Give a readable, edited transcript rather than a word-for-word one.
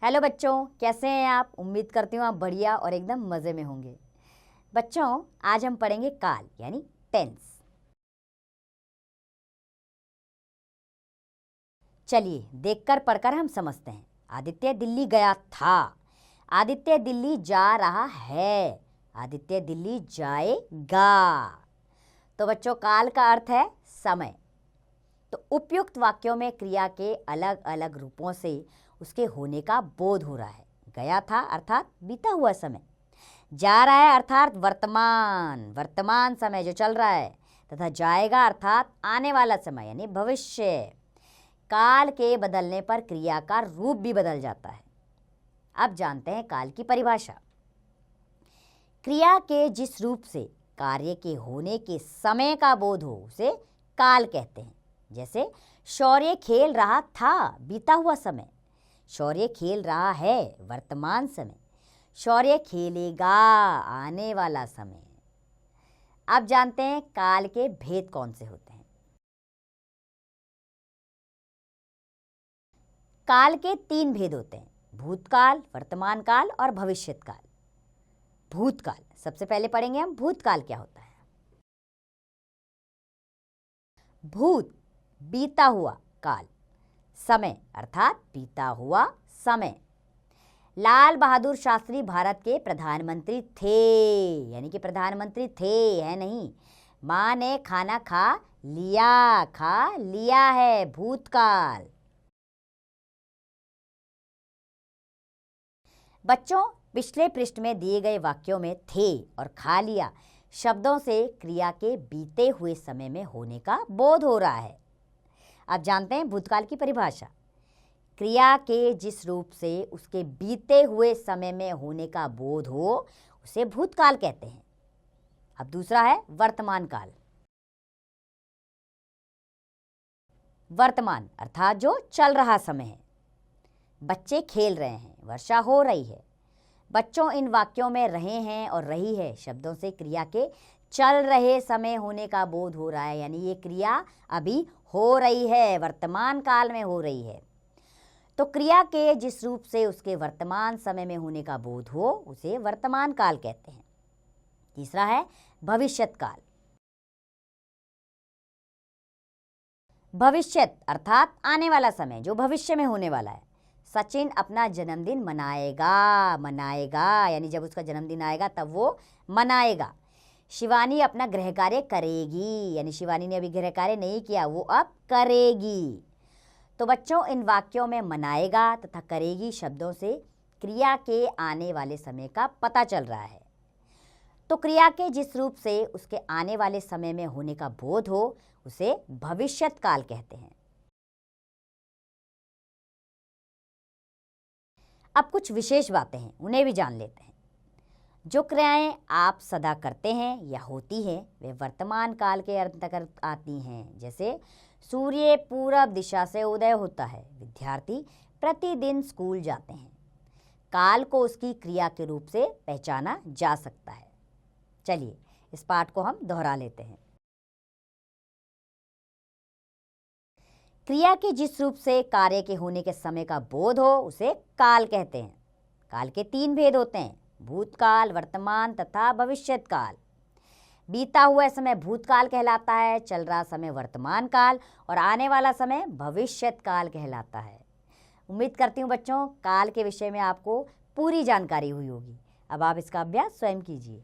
Hello बच्चों, कैसे हैं आप। उम्मीद करती हूँ आप बढ़िया और एकदम मज़े में होंगे। बच्चों, आज हम पढ़ेंगे काल यानी टेंस। चलिए देखकर पढ़कर हम समझते हैं। आदित्य दिल्ली गया था, आदित्य दिल्ली जा रहा है, आदित्य दिल्ली जाएगा। तो बच्चों, काल का अर्थ है समय। तो उपयुक्त वाक्यों में क्रिया के अलग अलग रूपों से उसके होने का बोध हो रहा है। गया था अर्थात बीता हुआ समय, जा रहा है अर्थात वर्तमान समय जो चल रहा है, तथा जाएगा अर्थात आने वाला समय यानी भविष्य। काल के बदलने पर क्रिया का रूप भी बदल जाता है। अब जानते हैं काल की परिभाषा। क्रिया के जिस रूप से कार्य के होने के समय का बोध हो उसे काल कहते हैं। जैसे शौर्य खेल रहा था, बीता हुआ समय। शौर्य खेल रहा है, वर्तमान समय। शौर्य खेलेगा, आने वाला समय। अब जानते हैं काल के भेद कौन से होते हैं। काल के 3 भेद होते हैं: भूतकाल, वर्तमान काल और भविष्यत काल। भूतकाल सबसे पहले पढ़ेंगे हम। भूतकाल क्या होता है? भूत बीता हुआ, काल समय अर्थात बीता हुआ समय। लाल बहादुर शास्त्री भारत के प्रधानमंत्री थे, यानी कि प्रधानमंत्री थे है नहीं। माँ ने खाना खा लिया है, भूतकाल। बच्चों, पिछले पृष्ठ में दिए गए वाक्यों में थे और खा लिया शब्दों से क्रिया के बीते हुए समय में होने का बोध हो रहा है। अब जानते हैं भूतकाल की परिभाषा। क्रिया के जिस रूप से उसके बीते हुए समय में होने का बोध हो उसे भूतकाल कहते हैं। अब दूसरा है वर्तमान काल। वर्तमान अर्थात जो चल रहा समय है। बच्चे खेल रहे हैं, वर्षा हो रही है। बच्चों इन वाक्यों में रहे हैं और रही है शब्दों से क्रिया के चल रहे समय होने का बोध हो रहा है, यानी ये क्रिया अभी हो रही है, वर्तमान काल में हो रही है। तो क्रिया के जिस रूप से उसके वर्तमान समय में होने का बोध हो उसे वर्तमान काल कहते हैं। तीसरा है भविष्यत काल। भविष्यत अर्थात आने वाला समय, जो भविष्य में होने वाला है। सचिन अपना जन्मदिन मनाएगा, यानी जब उसका जन्मदिन आएगा तब वो मनाएगा। शिवानी अपना गृह कार्य करेगी, यानी शिवानी ने अभी गृह कार्य नहीं किया, वो अब करेगी। तो बच्चों, इन वाक्यों में मनाएगा तथा करेगी शब्दों से क्रिया के आने वाले समय का पता चल रहा है। तो क्रिया के जिस रूप से उसके आने वाले समय में होने का बोध हो उसे भविष्यत काल कहते हैं। अब कुछ विशेष बातें हैं, उन्हें भी जान लेते हैं। जो क्रियाएं आप सदा करते हैं या होती हैं वे वर्तमान काल के अंतर्गत आती हैं। जैसे सूर्य पूरब दिशा से उदय होता है, विद्यार्थी प्रतिदिन स्कूल जाते हैं। काल को उसकी क्रिया के रूप से पहचाना जा सकता है। चलिए इस पाठ को हम दोहरा लेते हैं। क्रिया के जिस रूप से कार्य के होने के समय का बोध हो उसे काल कहते हैं। काल के 3 भेद होते हैं: भूतकाल, वर्तमान तथा भविष्यत काल। बीता हुआ समय भूतकाल कहलाता है, चल रहा समय वर्तमान काल और आने वाला समय भविष्यत काल कहलाता है। उम्मीद करती हूँ बच्चों काल के विषय में आपको पूरी जानकारी हुई होगी। अब आप इसका अभ्यास स्वयं कीजिए।